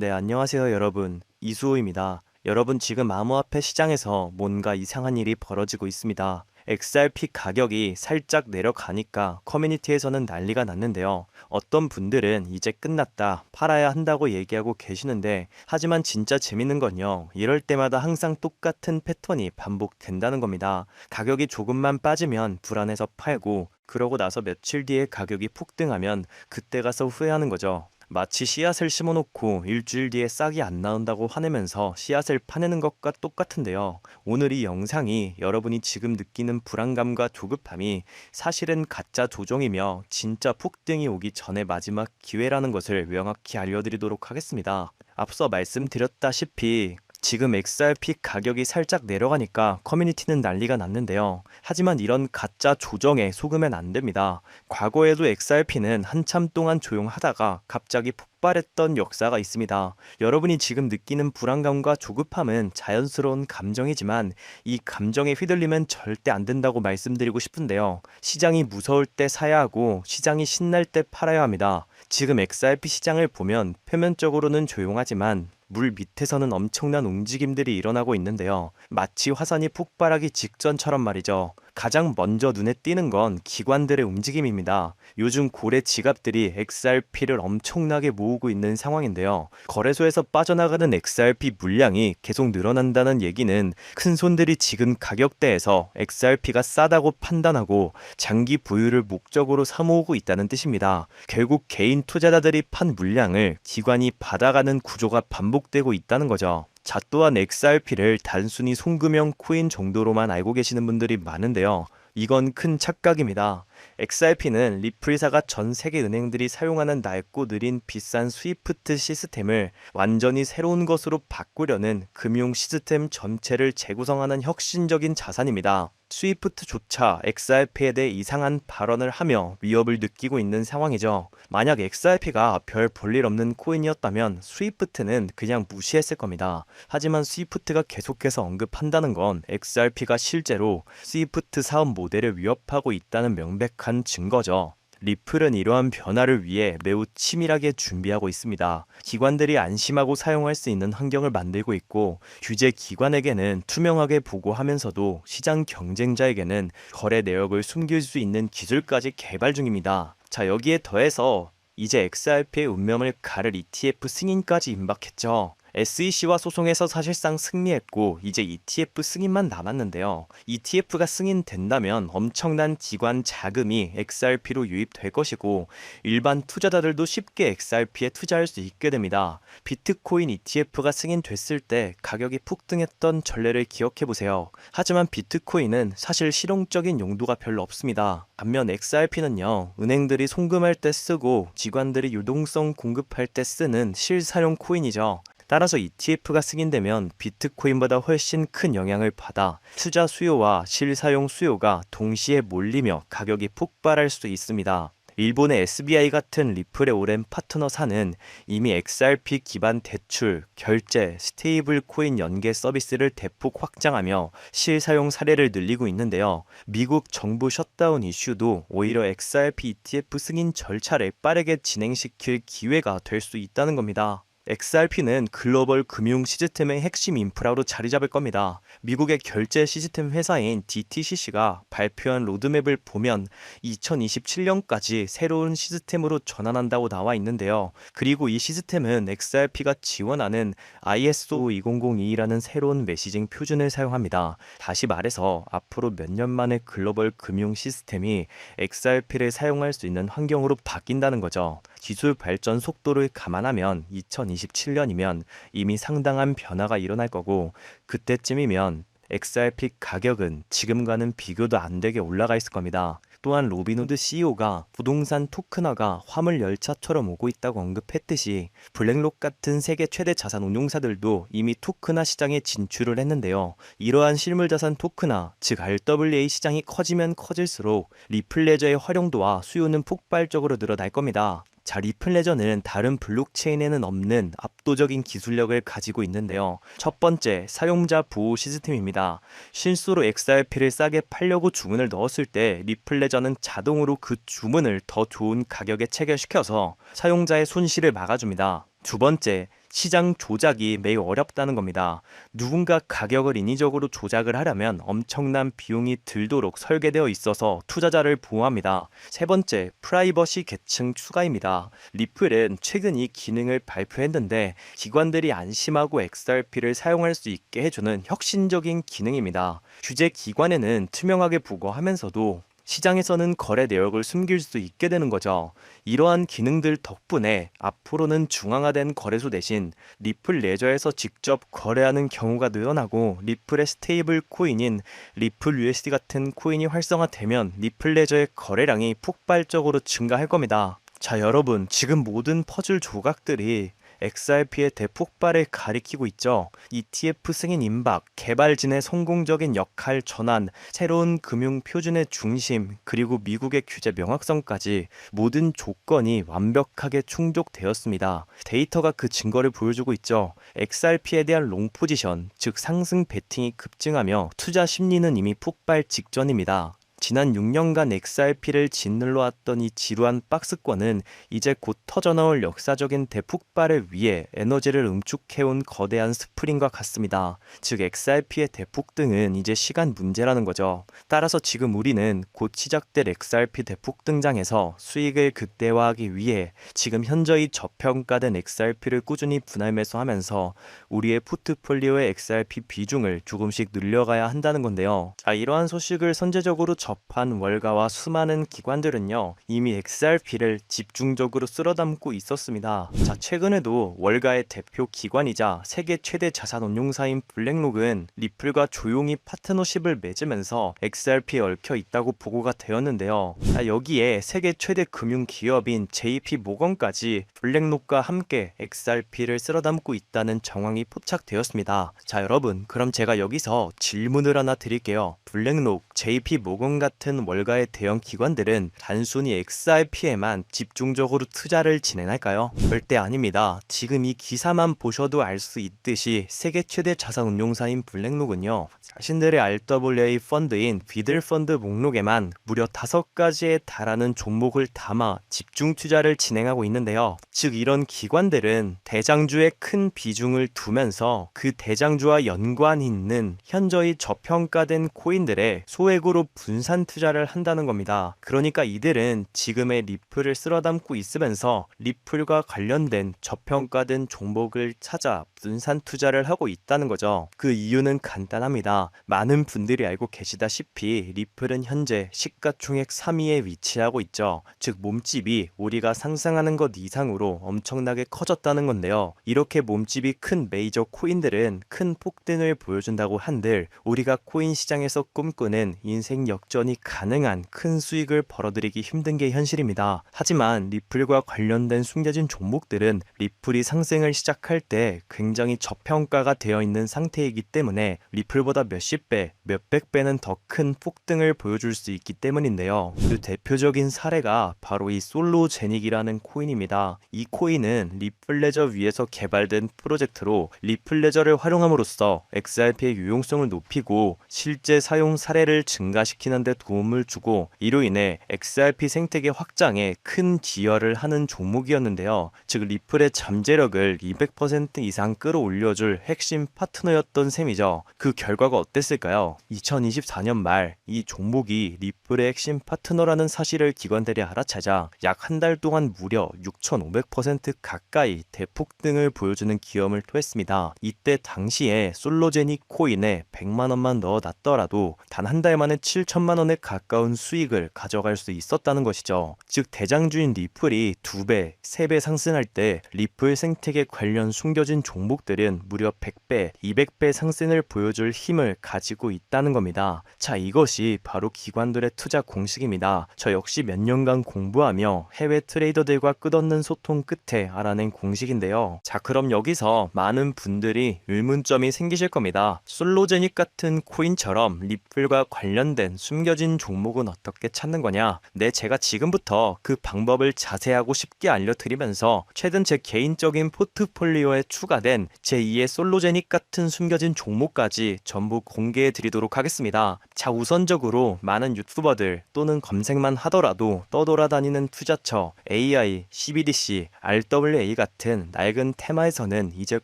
네, 안녕하세요, 여러분. 이수호입니다. 여러분, 지금 암호화폐 시장에서 뭔가 이상한 일이 벌어지고 있습니다. XRP 가격이 살짝 내려가니까 커뮤니티에서는 난리가 났는데요. 어떤 분들은 이제 끝났다, 팔아야 한다고 얘기하고 계시는데, 하지만 진짜 재밌는 건요. 이럴 때마다 항상 똑같은 패턴이 반복된다는 겁니다. 가격이 조금만 빠지면 불안해서 팔고, 그러고 나서 며칠 뒤에 가격이 폭등하면 그때 가서 후회하는 거죠. 마치 씨앗을 심어놓고 일주일 뒤에 싹이 안 나온다고 화내면서 씨앗을 파내는 것과 똑같은데요. 오늘 이 영상이 여러분이 지금 느끼는 불안감과 조급함이 사실은 가짜 조종이며 진짜 폭등이 오기 전의 마지막 기회라는 것을 명확히 알려드리도록 하겠습니다. 앞서 말씀드렸다시피 지금 XRP 가격이 살짝 내려가니까 커뮤니티는 난리가 났는데요. 하지만 이런 가짜 조정에 속으면 안 됩니다. 과거에도 XRP는 한참 동안 조용하다가 갑자기 폭발했던 역사가 있습니다. 여러분이 지금 느끼는 불안감과 조급함은 자연스러운 감정이지만 이 감정에 휘둘리면 절대 안 된다고 말씀드리고 싶은데요. 시장이 무서울 때 사야 하고 시장이 신날 때 팔아야 합니다. 지금 XRP 시장을 보면 표면적으로는 조용하지만 물 밑에서는 엄청난 움직임들이 일어나고 있는데요. 마치 화산이 폭발하기 직전처럼 말이죠. 가장 먼저 눈에 띄는 건 기관들의 움직임입니다. 요즘 고래 지갑들이 XRP를 엄청나게 모으고 있는 상황인데요. 거래소에서 빠져나가는 XRP 물량이 계속 늘어난다는 얘기는 큰 손들이 지금 가격대에서 XRP가 싸다고 판단하고 장기 보유를 목적으로 사모으고 있다는 뜻입니다. 결국 개인 투자자들이 판 물량을 기관이 받아가는 구조가 반복되고 있다는 거죠. 자, 또한 XRP를 단순히 송금형 코인 정도로만 알고 계시는 분들이 많은데요. 이건 큰 착각입니다. XRP는 리플사가 전 세계 은행들이 사용하는 낡고 느린 비싼 스위프트 시스템을 완전히 새로운 것으로 바꾸려는 금융 시스템 전체를 재구성하는 혁신적인 자산입니다. 스위프트조차 XRP에 대해 이상한 발언을 하며 위협을 느끼고 있는 상황이죠. 만약 XRP가 별 볼일 없는 코인이었다면 스위프트는 그냥 무시했을 겁니다. 하지만 스위프트가 계속해서 언급한다는 건 XRP가 실제로 스위프트 사업 모델을 위협하고 있다는 명백한 증거죠. 리플은 이러한 변화를 위해 매우 치밀하게 준비하고 있습니다. 기관들이 안심하고 사용할 수 있는 환경을 만들고 있고 규제 기관에게는 투명하게 보고하면서도 시장 경쟁자에게는 거래 내역을 숨길 수 있는 기술까지 개발 중입니다. 자, 여기에 더해서 이제 XRP의 운명을 가를 ETF 승인까지 임박했죠. SEC와 소송에서 사실상 승리했고 이제 ETF 승인만 남았는데요. ETF가 승인된다면 엄청난 기관 자금이 XRP로 유입될 것이고 일반 투자자들도 쉽게 XRP에 투자할 수 있게 됩니다. 비트코인 ETF가 승인됐을 때 가격이 폭등했던 전례를 기억해보세요. 하지만 비트코인은 사실 실용적인 용도가 별로 없습니다. 반면 XRP는요, 은행들이 송금할 때 쓰고 기관들이 유동성 공급할 때 쓰는 실사용 코인이죠. 따라서 ETF가 승인되면 비트코인보다 훨씬 큰 영향을 받아 투자 수요와 실사용 수요가 동시에 몰리며 가격이 폭발할 수 있습니다. 일본의 SBI 같은 리플의 오랜 파트너사는 이미 XRP 기반 대출, 결제, 스테이블 코인 연계 서비스를 대폭 확장하며 실사용 사례를 늘리고 있는데요. 미국 정부 셧다운 이슈도 오히려 XRP ETF 승인 절차를 빠르게 진행시킬 기회가 될 수 있다는 겁니다. XRP는 글로벌 금융 시스템의 핵심 인프라로 자리 잡을 겁니다. 미국의 결제 시스템 회사인 DTCC가 발표한 로드맵을 보면 2027년까지 새로운 시스템으로 전환한다고 나와 있는데요. 그리고 이 시스템은 XRP가 지원하는 ISO 2002라는 새로운 메시징 표준을 사용합니다. 다시 말해서 앞으로 몇 년 만에 글로벌 금융 시스템이 XRP를 사용할 수 있는 환경으로 바뀐다는 거죠. 기술 발전 속도를 감안하면 2027년이면 이미 상당한 변화가 일어날 거고 그때쯤이면 XRP 가격은 지금과는 비교도 안 되게 올라가 있을 겁니다. 또한 로빈후드 CEO가 부동산 토큰화가 화물 열차처럼 오고 있다고 언급했듯이 블랙록 같은 세계 최대 자산 운용사들도 이미 토큰화 시장에 진출을 했는데요. 이러한 실물자산 토큰화, 즉 RWA 시장이 커지면 커질수록 리플레저의 활용도와 수요는 폭발적으로 늘어날 겁니다. 자, 리플레저는 다른 블록체인에는 없는 압도적인 기술력을 가지고 있는데요. 첫 번째, 사용자 보호 시스템입니다. 실수로 XRP를 싸게 팔려고 주문을 넣었을 때 리플레저는 자동으로 그 주문을 더 좋은 가격에 체결시켜서 사용자의 손실을 막아줍니다. 두 번째, 시장 조작이 매우 어렵다는 겁니다. 누군가 가격을 인위적으로 조작을 하려면 엄청난 비용이 들도록 설계되어 있어서 투자자를 보호합니다. 세 번째, 프라이버시 계층 추가입니다. 리플은 최근 이 기능을 발표했는데 기관들이 안심하고 XRP를 사용할 수 있게 해주는 혁신적인 기능입니다. 규제 기관에는 투명하게 보고하면서도 시장에서는 거래 내역을 숨길 수 있게 되는 거죠. 이러한 기능들 덕분에 앞으로는 중앙화된 거래소 대신 리플 레저에서 직접 거래하는 경우가 늘어나고 리플의 스테이블 코인인 리플 USD 같은 코인이 활성화되면 리플 레저의 거래량이 폭발적으로 증가할 겁니다. 자, 여러분, 지금 모든 퍼즐 조각들이 XRP의 대폭발을 가리키고 있죠. ETF 승인 임박, 개발진의 성공적인 역할 전환, 새로운 금융 표준의 중심, 그리고 미국의 규제 명확성까지 모든 조건이 완벽하게 충족되었습니다. 데이터가 그 증거를 보여주고 있죠. XRP에 대한 롱 포지션, 즉 상승 베팅이 급증하며 투자 심리는 이미 폭발 직전입니다. 지난 6년간 XRP를 짓눌러 왔던 이 지루한 박스권은 이제 곧 터져나올 역사적인 대폭발을 위해 에너지를 응축해온 거대한 스프링과 같습니다. 즉 XRP의 대폭등은 이제 시간 문제라는 거죠. 따라서 지금 우리는 곧 시작될 XRP 대폭등장에서 수익을 극대화하기 위해 지금 현저히 저평가된 XRP를 꾸준히 분할 매수하면서 우리의 포트폴리오의 XRP 비중을 조금씩 늘려가야 한다는 건데요. 자, 이러한 소식을 선제적으로 접한 월가와 수많은 기관들은요, 이미 XRP를 집중적으로 쓸어담고 있었습니다. 자, 최근에도 월가의 대표 기관이자 세계 최대 자산 운용사인 블랙록은 리플과 조용히 파트너십을 맺으면서 XRP에 얽혀 있다고 보고가 되었는데요. 자, 여기에 세계 최대 금융 기업인 JP 모건까지 블랙록과 함께 XRP를 쓸어담고 있다는 정황이 포착되었습니다. 자, 여러분, 그럼 제가 여기서 질문을 하나 드릴게요. 블랙록, JP 모건 같은 월가의 대형 기관들은 단순히 XRP에만 집중적으로 투자를 진행할까요? 절대 아닙니다. 지금 이 기사만 보셔도 알 수 있듯이 세계 최대 자산 운용사인 블랙록은요, 자신들의 RWA 펀드인 비들 펀드 목록에만 무려 5가지에 달하는 종목을 담아 집중 투자를 진행하고 있는데요. 즉 이런 기관들은 대장주에 큰 비중을 두면서 그 대장주와 연관이 있는 현저히 저평가된 코인들에 소액으로 분산 투자를 한다는 겁니다. 그러니까 이들은 지금의 리플을 쓸어담고 있으면서 리플과 관련된 저평가된 종목을 찾아 분산 투자를 하고 있다는 거죠. 그 이유는 간단합니다. 많은 분들이 알고 계시다시피 리플은 현재 시가총액 3위에 위치하고 있죠. 즉 몸집이 우리가 상상하는 것 이상으로 엄청나게 커졌다는 건데요. 이렇게 몸집이 큰 메이저 코인들은 큰 폭등을 보여준다고 한들 우리가 코인 시장에서 꿈꾸는 인생 역전이 가능한 큰 수익을 벌어들이기 힘든 게 현실입니다. 하지만 리플과 관련된 숨겨진 종목들은 리플이 상승을 시작할 때 굉장히 저평가가 되어 있는 상태이기 때문에 리플보다 몇십 배, 몇백 배는 더 큰 폭등을 보여줄 수 있기 때문인데요. 그 대표적인 사례가 바로 이 솔로제닉이라는 코인입니다. 이 코인은 리플레저 위에서 개발된 프로젝트로 리플레저를 활용함으로써 XRP의 유용성을 높이고 실제 사용 사례를 증가시키는 데 도움을 주고 이로 인해 XRP 생태계 확장에 큰 기여를 하는 종목이었는데요. 즉 리플의 잠재력을 200% 이상 끌어올려줄 핵심 파트너였던 셈이죠. 그 결과가 어땠을까요? 2024년 말 이 종목이 리플의 핵심 파트너라는 사실을 기관들이 알아차자 약 한 달 동안 무려 6,500% 가까이 대폭등을 보여주는 기염을 토했습니다. 이때 당시에 솔로제닉 코인에 100만원만 넣어놨더라도 단 한 달 만에 7천만원에 가까운 수익을 가져갈 수 있었다는 것이죠. 즉 대장주인 리플이 2배, 3배 상승할 때 리플 생태계 관련 숨겨진 종목들은 무려 100배, 200배 상승을 보여줄 힘을 가지고 있다는 겁니다. 자, 이것이 바로 기관들의 투자 공식입니다. 저 역시 몇 년간 공부하며 해외 트레이더들과 끝없는 소통 끝에 알아낸 공식인데요. 자, 그럼 여기서 많은 분들이 의문점이 생기실 겁니다. 솔로제닉 같은 코인처럼 리플과 관련된 숨겨진 종목은 어떻게 찾는 거냐? 네, 제가 지금부터 그 방법을 자세하고 쉽게 알려드리면서 최근 제 개인적인 포트폴리오에 추가된 제2의 솔로제닉 같은 숨겨진 종목까지 전부 전부 공개해 드리도록 하겠습니다. 자, 우선적으로 많은 유튜버들 또는 검색만 하더라도 떠돌아다니는 투자처, AI, CBDC, RWA 같은 낡은 테마에서는 이제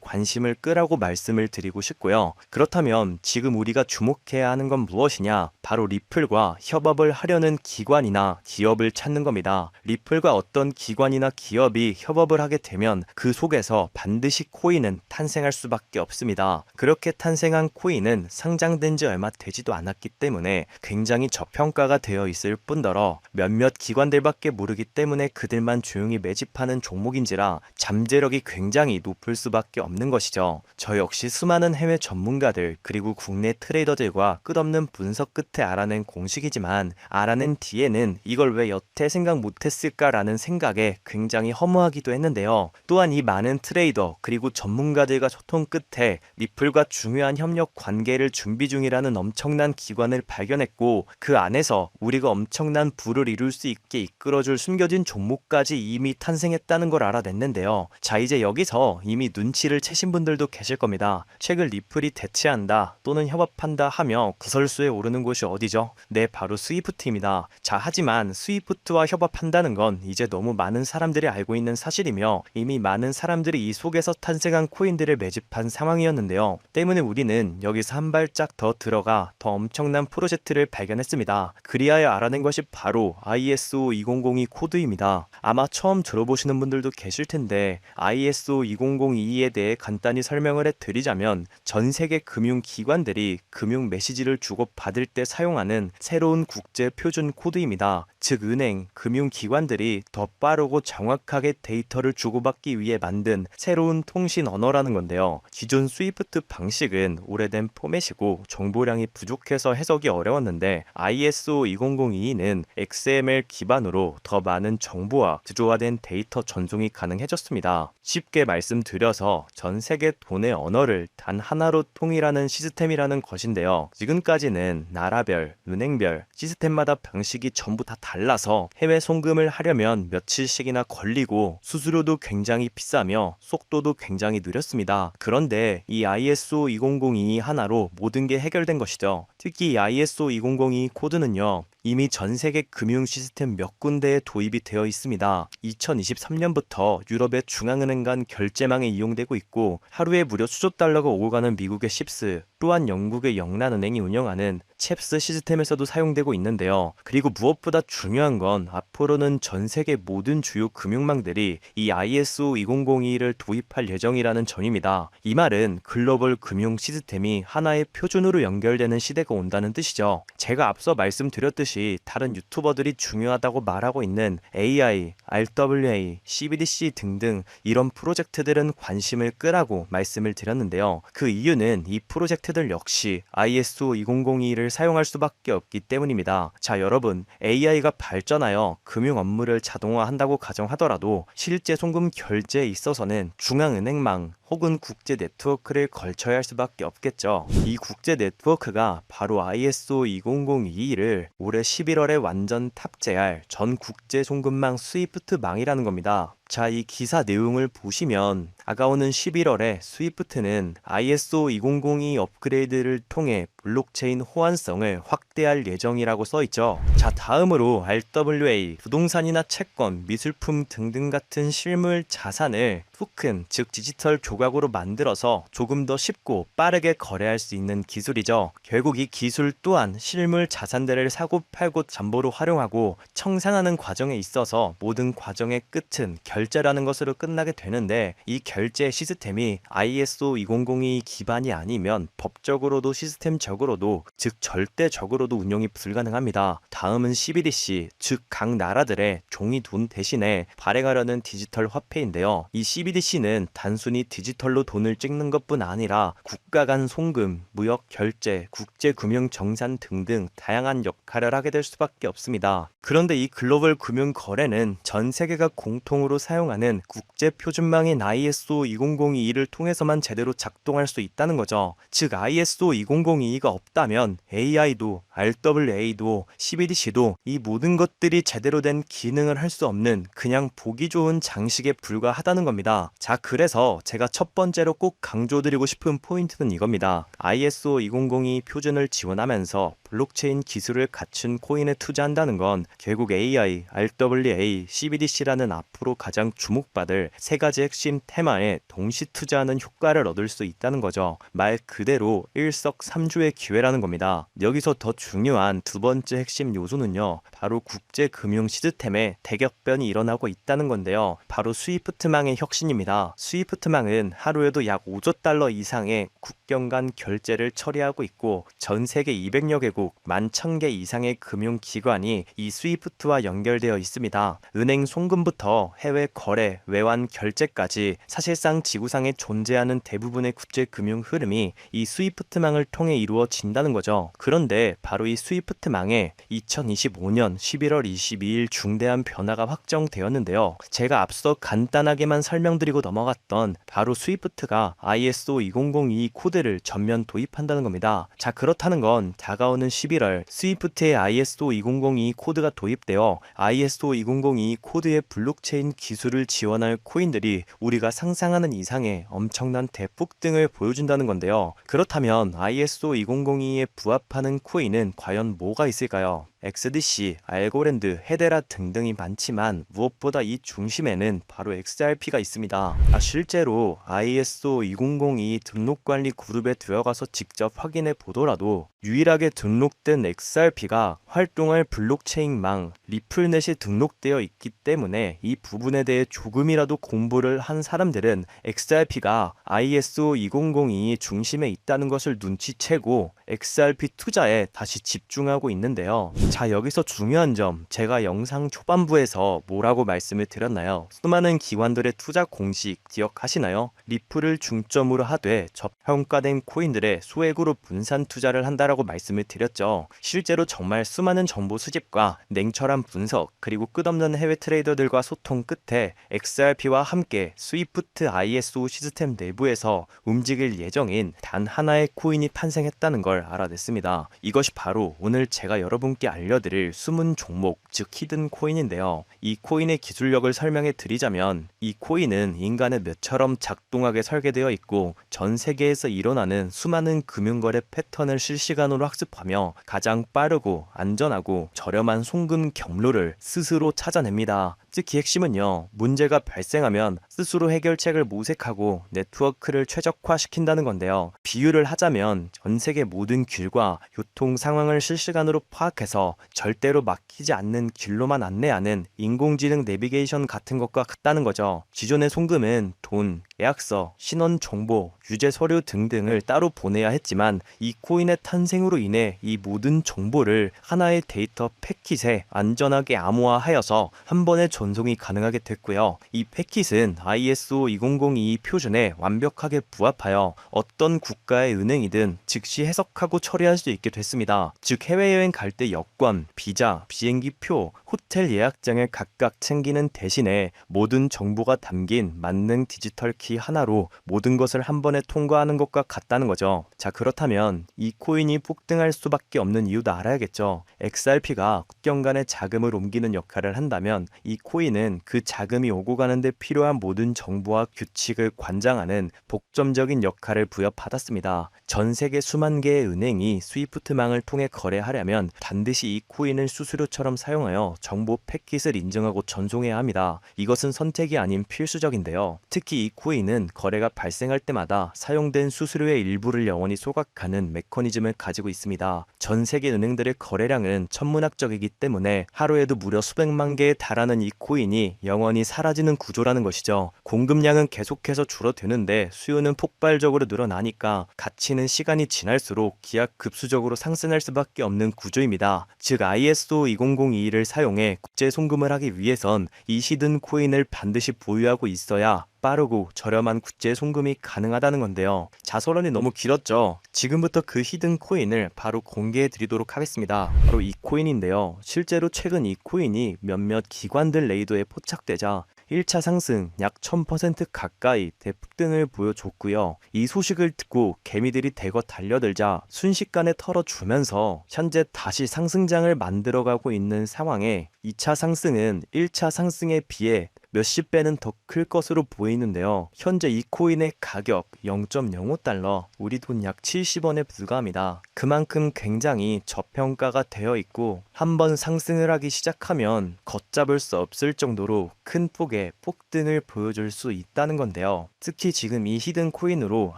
관심을 끄라고 말씀을 드리고 싶고요. 그렇다면 지금 우리가 주목해야 하는 건 무엇이냐? 바로 리플과 협업을 하려는 기관이나 기업을 찾는 겁니다. 리플과 어떤 기관이나 기업이 협업을 하게 되면 그 속에서 반드시 코인은 탄생할 수밖에 없습니다. 그렇게 탄생한 코인은 상장된 지 얼마 되지도 않았기 때문에 굉장히 저평가가 되어 있을 뿐더러 몇몇 기관들밖에 모르기 때문에 그들만 조용히 매집하는 종목인지라 잠재력이 굉장히 높을 수밖에 없는 것이죠. 저 역시 수많은 해외 전문가들 그리고 국내 트레이더들과 끝없는 분석 끝에 알아낸 공식이지만 알아낸 뒤에는 이걸 왜 여태 생각 못했을까라는 생각에 굉장히 허무하기도 했는데요. 또한 이 많은 트레이더 그리고 전문가들과 소통 끝에 리플과 중요한 협력 관계를 준비 중이라는 엄청난 기관을 발견했고 그 안에서 우리가 엄청난 부를 이룰 수 있게 이끌어줄 숨겨진 종목까지 이미 탄생했다는 걸 알아냈는데요. 자, 이제 여기서 이미 눈치를 채신 분들도 계실 겁니다. 최근 리플이 대체한다 또는 협업한다 하며 구설수에 오르는 곳이 어디죠? 네, 바로 스위프트입니다. 자, 하지만 스위프트와 협업한다는 건 이제 너무 많은 사람들이 알고 있는 사실이며 이미 많은 사람들이 이 속에서 탄생한 코인들을 매집한 상황이었는데요. 때문에 우리는 여기서 한 발짝 더 들어가 더 엄청난 프로젝트를 발견했습니다. 그리하여 알아낸 것이 바로 ISO 2002 코드입니다. 아마 처음 들어보시는 분들도 계실 텐데 ISO 2002에 대해 간단히 설명을 해드리자면 전 세계 금융기관들이 금융 메시지를 주고받을 때 사용하는 새로운 국제 표준 코드입니다. 즉 은행, 금융기관들이 더 빠르고 정확하게 데이터를 주고받기 위해 만든 새로운 통신 언어라는 건데요. 기존 스위프트 방식은 오래된 포맷이고 정보량이 부족해서 해석이 어려웠는데 ISO 2002는 XML 기반으로 더 많은 정보와 구조화된 데이터 전송이 가능해졌습니다. 쉽게 말씀드려서 전 세계 돈의 언어를 단 하나로 통일하는 시스템이라는 것인데요. 지금까지는 나라별, 은행별, 시스템마다 방식이 전부 다 달라서 해외 송금을 하려면 며칠씩이나 걸리고 수수료도 굉장히 비싸며 속도도 굉장히 느렸습니다. 그런데 이 ISO 2002 하나로 모든 게 해결된 것이죠. 특히 이 ISO 2002 코드는요. 이미 전 세계 금융 시스템 몇 군데에 도입이 되어 있습니다. 2023년부터 유럽의 중앙은행 간 결제망에 이용되고 있고 하루에 무려 수조 달러가 오고 가는 미국의 칩스, 또한 영국의 영란은행이 운영하는 챕스 시스템에서도 사용되고 있는데요. 그리고 무엇보다 중요한 건 앞으로는 전 세계 모든 주요 금융망들이 이 ISO 2002를 도입할 예정이라는 점입니다. 이 말은 글로벌 금융 시스템이 하나의 표준으로 연결되는 시대가 온다는 뜻이죠. 제가 앞서 말씀드렸듯이 다른 유튜버들이 중요하다고 말하고 있는 AI, RWA, CBDC 등등 이런 프로젝트들은 관심을 끄라고 말씀을 드렸는데요. 그 이유는 이 프로젝트들 역시 ISO 2002를 사용할 수밖에 없기 때문입니다. 자, 여러분, AI가 발전하여 금융 업무를 자동화한다고 가정하더라도 실제 송금 결제에 있어서는 중앙은행망 혹은 국제 네트워크를 걸쳐야 할 수밖에 없겠죠. 이 국제 네트워크가 바로 ISO 2002를 올해 11월에 완전 탑재할 전 국제 송금망 스위프트망이라는 겁니다. 자, 이 기사 내용을 보시면 다가오는 11월에 스위프트는 ISO 2002 업그레이드를 통해 블록체인 호환성을 확대할 예정이라고 써있죠. 자, 다음으로 RWA, 부동산이나 채권, 미술품 등등 같은 실물 자산을 토큰, 즉 디지털 조각으로 만들어서 조금 더 쉽고 빠르게 거래할 수 있는 기술이죠. 결국 이 기술 또한 실물 자산들을 사고 팔고 잠보로 활용하고 청산하는 과정에 있어서 모든 과정의 끝은 결제라는 것으로 끝나게 되는데 이 결제 시스템이 ISO 2002 기반이 아니면 법적으로도 시스템적으로도 즉 절대적으로도 운영이 불가능합니다. 다음은 CBDC, 즉 각 나라들의 종이 돈 대신에 발행하려는 디지털 화폐인데요. 이 CBDC는 단순히 디지털로 돈을 찍는 것뿐 아니라 국가 간 송금, 무역 결제, 국제 금융 정산 등등 다양한 역할을 하게 될 수밖에 없습니다. 그런데 이 글로벌 금융 거래는 전 세계가 공통으로 사용하는 국제 표준망인 ISO 20022를 통해서만 제대로 작동할 수 있다는 거죠. 즉 ISO 20022가 없다면 AI도 RWA도 CBDC도 이 모든 것들이 제대로 된 기능을 할 수 없는 그냥 보기 좋은 장식에 불과하다는 겁니다. 자, 그래서 제가 첫 번째로 꼭 강조드리고 싶은 포인트는 이겁니다. ISO 2002 표준을 지원하면서 블록체인 기술을 갖춘 코인에 투자한다는 건 결국 AI, RWA, CBDC라는 앞으로 가장 주목받을 세 가지 핵심 테마에 동시 투자하는 효과를 얻을 수 있다는 거죠. 말 그대로 일석삼조의 기회라는 겁니다. 여기서 더 중요한 두 번째 핵심 요소는요, 바로 국제 금융 시스템에 대격변이 일어나고 있다는 건데요. 바로 스위프트망의 혁신입니다. 스위프트망은 하루에도 약 5조 달러 이상의 국경 간 결제를 처리하고 있고 전 세계 200여 개국 11,000개 이상의 금융기관이 이 스위프트와 연결되어 있습니다. 은행 송금부터 해외 거래, 외환 결제까지 사실상 지구상에 존재하는 대부분의 국제 금융 흐름이 이 스위프트망을 통해 이루어진다는 거죠. 그런데 바로 이 스위프트망에 2025년 11월 22일 중대한 변화가 확정되었는데요. 제가 앞서 간단하게만 설명드리고 넘어갔던 바로 스위프트가 ISO 2002 코드를 전면 도입한다는 겁니다. 자, 그렇다는 건 다가오는 11월 스위프트의 ISO 2002 코드가 도입되어 ISO 2002 코드의 블록체인 기술을 지원할 코인들이 우리가 상상하는 이상의 엄청난 대폭등을 보여준다는 건데요. 그렇다면 ISO 2002에 부합하는 코인은 과연 뭐가 있을까요? XDC, 알고랜드, 헤데라 등등이 많지만 무엇보다 이 중심에는 바로 XRP가 있습니다. 실제로 ISO 2002 등록관리 그룹에 들어가서 직접 확인해 보더라도 유일하게 등록된 XRP가 활동할 블록체인망 리플넷이 등록되어 있기 때문에 이 부분에 대해 조금이라도 공부를 한 사람들은 XRP가 ISO 2002 중심에 있다는 것을 눈치채고 XRP 투자에 다시 집중하고 있는데요. 자, 여기서 중요한 점, 제가 영상 초반부에서 뭐라고 말씀을 드렸나요? 수많은 기관들의 투자 공식 기억하시나요? 리플을 중점으로 하되 저평가된 코인들의 소액으로 분산 투자를 한다라고 말씀을 드렸죠. 실제로 정말 수많은 정보 수집과 냉철한 분석, 그리고 끝없는 해외 트레이더들과 소통 끝에 XRP와 함께 스위프트 ISO 시스템 내부에서 움직일 예정인 단 하나의 코인이 탄생했다는 걸 알아냈습니다. 이것이 바로 오늘 제가 여러분께 알려드릴 숨은 종목, 즉 히든 코인인데요. 이 코인의 기술력을 설명해 드리자면 이 코인은 인간의 뇌처럼 작동하게 설계되어 있고 전 세계에서 일어나는 수많은 금융거래 패턴을 실시간으로 학습하며 가장 빠르고 안전하고 저렴한 송금 경로를 스스로 찾아냅니다. 특히 핵심은요, 문제가 발생하면 스스로 해결책을 모색하고 네트워크를 최적화시킨다는 건데요. 비유를 하자면 전 세계 모든 길과 교통 상황을 실시간으로 파악해서 절대로 막히지 않는 길로만 안내하는 인공지능 내비게이션 같은 것과 같다는 거죠. 기존의 송금은 돈, 계약서, 신원 정보, 유죄 서류 등등을 따로 보내야 했지만 이 코인의 탄생으로 인해 이 모든 정보를 하나의 데이터 패킷에 안전하게 암호화하여서 한 번에 전송이 가능하게 됐고요. 이 패킷은 ISO 2002 표준에 완벽하게 부합하여 어떤 국가의 은행이든 즉시 해석하고 처리할 수 있게 됐습니다. 즉 해외여행 갈 때 여권, 비자, 비행기표, 호텔 예약장을 각각 챙기는 대신에 모든 정보가 담긴 만능 디지털 키 하나로 모든 것을 한 번에 통과하는 것과 같다는 거죠. 자, 그렇다면 이 코인이 폭등할 수밖에 없는 이유도 알아야겠죠. XRP가 국경 간의 자금을 옮기는 역할을 한다면 이 코인은 그 자금이 오고 가는데 필요한 모든 정보와 규칙을 관장하는 복점적인 역할을 부여받았습니다. 전 세계 수만 개의 은행이 스위프트망을 통해 거래하려면 반드시 이 코인을 수수료처럼 사용하여 정보 패킷을 인증하고 전송해야 합니다. 이것은 선택이 아닌 필수적인데요. 특히 이 코인은 거래가 발생할 때마다 사용된 수수료의 일부를 영원히 소각하는 메커니즘을 가지고 있습니다. 전 세계 은행들의 거래량은 천문학적이기 때문에 하루에도 무려 수백만 개에 달하는 이 코인이 영원히 사라지는 구조라는 것이죠. 공급량은 계속해서 줄어드는데 수요는 폭발적으로 늘어나니까 가치는 시간이 지날수록 기하급수적으로 상승할 수밖에 없는 구조입니다. 즉 ISO 2002를 사용해 국제 송금을 하기 위해선 이 히든 코인을 반드시 보유하고 있어야 빠르고 저렴한 국제 송금이 가능하다는 건데요. 자서론이 너무 길었죠. 지금부터 그 히든 코인을 바로 공개해 드리도록 하겠습니다. 바로 이 코인인데요. 실제로 최근 이 코인이 몇몇 기관들 레이더에 포착되자 1차 상승 약 1000% 가까이 대폭등을 보여줬고요. 이 소식을 듣고 개미들이 대거 달려들자 순식간에 털어주면서 현재 다시 상승장을 만들어가고 있는 상황에 2차 상승은 1차 상승에 비해 몇십 배는 더 클 것으로 보이는데요. 현재 이 코인의 가격 0.05달러, 우리 돈 약 70원에 불과합니다. 그만큼 굉장히 저평가가 되어 있고 한번 상승을 하기 시작하면 걷잡을 수 없을 정도로 큰 폭의 폭등을 보여줄 수 있다는 건데요. 특히 지금 이 히든 코인으로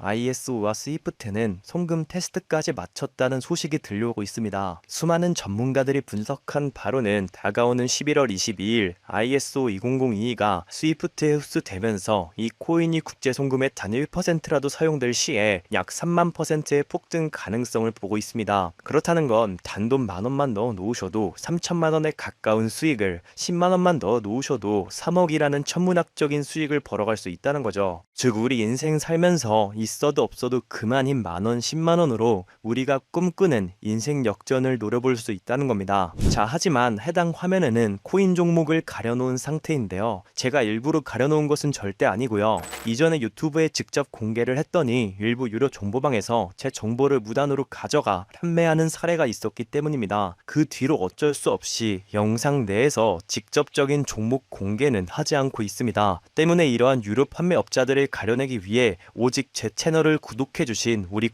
ISO와 스위프트는 송금 테스트까지 마쳤다는 소식이 들려오고 있습니다. 수많은 전문가들이 분석한 바로는 다가오는 11월 22일 ISO 20022가 스위프트에 흡수되면서 이 코인이 국제 송금의 단 1%라도 사용될 시에 약 3만%의 폭등 가능성을 보고 있습니다. 그렇다는 건 단돈 10,000원만 넣어 놓으셔도 3천만 원에 가까운 수익을, 10만 원만 넣어 놓으셔도 3억이라는 천문학적인 수익을 벌어갈 수 있다는 거죠. 즉 우리 인생 살면서 있어도 없어도 그만인 만원, 10만 원으로 우리가 꿈꾸는 인생 역전을 노려볼 수 있다는 겁니다. 자, 하지만 해당 화면에는 코인 종목을 가려놓은 상태인데요. 제가 일부러 가려놓은 것은 절대 아니고요. 이전에 유튜브에 직접 공개를 했더니 일부 유료 정보방에서 제 정보를 무단으로 가져가 판매하는 사례가 있었기 때문입니다. 그 뒤로 어쩔 수 없이 영상 내에서 직접적인 종목 공개는 하지 않고 있습니다. 때문에 이러한 유료 판매업자들을 가려내기 위해 오직 제 채널을 구독해주신 우리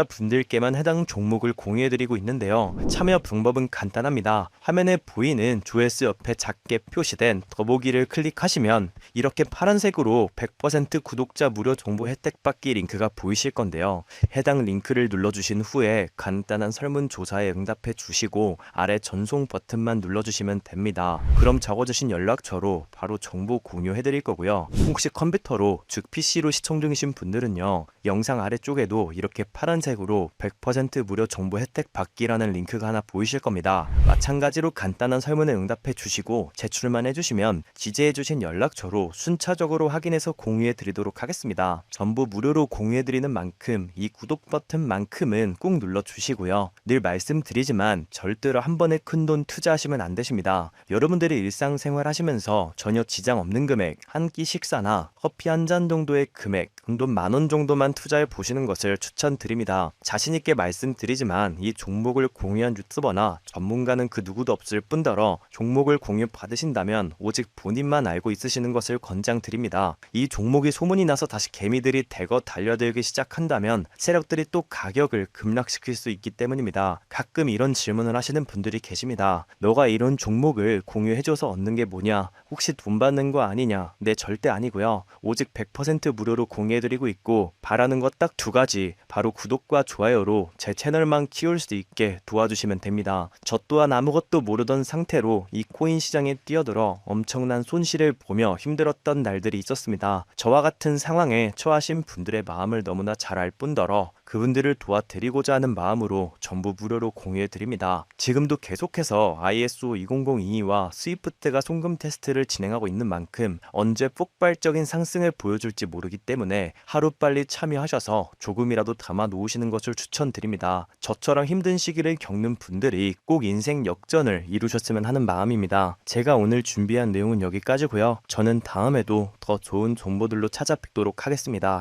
구독자분들께만 해당 종목을 공유해드리고 있는데요. 참여 방법은 간단합니다. 화면에 보이는 조회수 옆에 작게 표시된 더보기를 클릭하시면 이렇게 파란색으로 100% 구독자 무료 정보 혜택 받기 링크가 보이실 건데요. 해당 링크를 눌러주신 후에 간단한 설문조사에 응답해 주시고 아래 전송 버튼만 눌러주시면 됩니다. 그럼 적어주신 연락처로 바로 정보 공유해드릴 거고요. 혹시 컴퓨터로 즉 PC로 시청 중이신 분들은요, 영상 아래쪽에도 이렇게 파란색으로 100% 무료 정보 혜택 받기라는 링크가 하나 보이실 겁니다. 마찬가지로 간단한 설문에 응답해 주시고 제출만 해주시면 지지해주신 연락처로 순차적으로 확인해서 공유해 드리도록 하겠습니다. 전부 무료로 공유해 드리는 만큼 이 구독 버튼만큼은 꼭 눌러 주시고요. 늘 말씀드리지만 절대로 한 번에 큰돈 투자하시면 안 되십니다. 여러분들이 일상생활 하시면서 전혀 지장 없는 금액, 한 끼 식사나 커피 한 잔 정도의 금액, 돈 10,000원 정도만 투자해 보시는 것을 추천드립니다. 자신있게 말씀드리지만 이 종목을 공유한 유튜버나 전문가는 그 누구도 없을 뿐더러 종목을 공유 받으신다면 오직 본인만 알고 있으시는 것을 권장드립니다. 이 종목이 소문이 나서 다시 개미들이 대거 달려들기 시작한다면 세력들이 또 가격을 급락시킬 수 있기 때문입니다. 가끔 이런 질문을 하시는 분들이 계십니다. 너가 이런 종목을 공유해줘서 얻는 게 뭐냐? 혹시 돈 받는 거 아니냐? 네, 절대 아니고요. 오직 100% 무료로 공유해드리고 있고 바라는 것 딱 두 가지, 바로 구독과 좋아요로 제 채널만 키울 수 있게 도와주시면 됩니다. 저 또한 아무것도 모르던 상태로 이 코인 시장에 뛰어들어 엄청난 손실을 보며 힘들었던 날들이 있었습니다. 저와 같은 상황에 처하신 분들의 마음을 너무나 잘 알 뿐더러 그분들을 도와드리고자 하는 마음으로 전부 무료로 공유해드립니다. 지금도 계속해서 ISO 20022와 스위프트가 송금 테스트를 진행하고 있는 만큼 언제 폭발적인 상승을 보여줄지 모르기 때문에 하루빨리 참여하셔서 조금이라도 담아 놓으시는 것을 추천드립니다. 저처럼 힘든 시기를 겪는 분들이 꼭 인생 역전을 이루셨으면 하는 마음입니다. 제가 오늘 준비한 내용은 여기까지고요. 저는 다음에도 더 좋은 정보들로 찾아뵙도록 하겠습니다.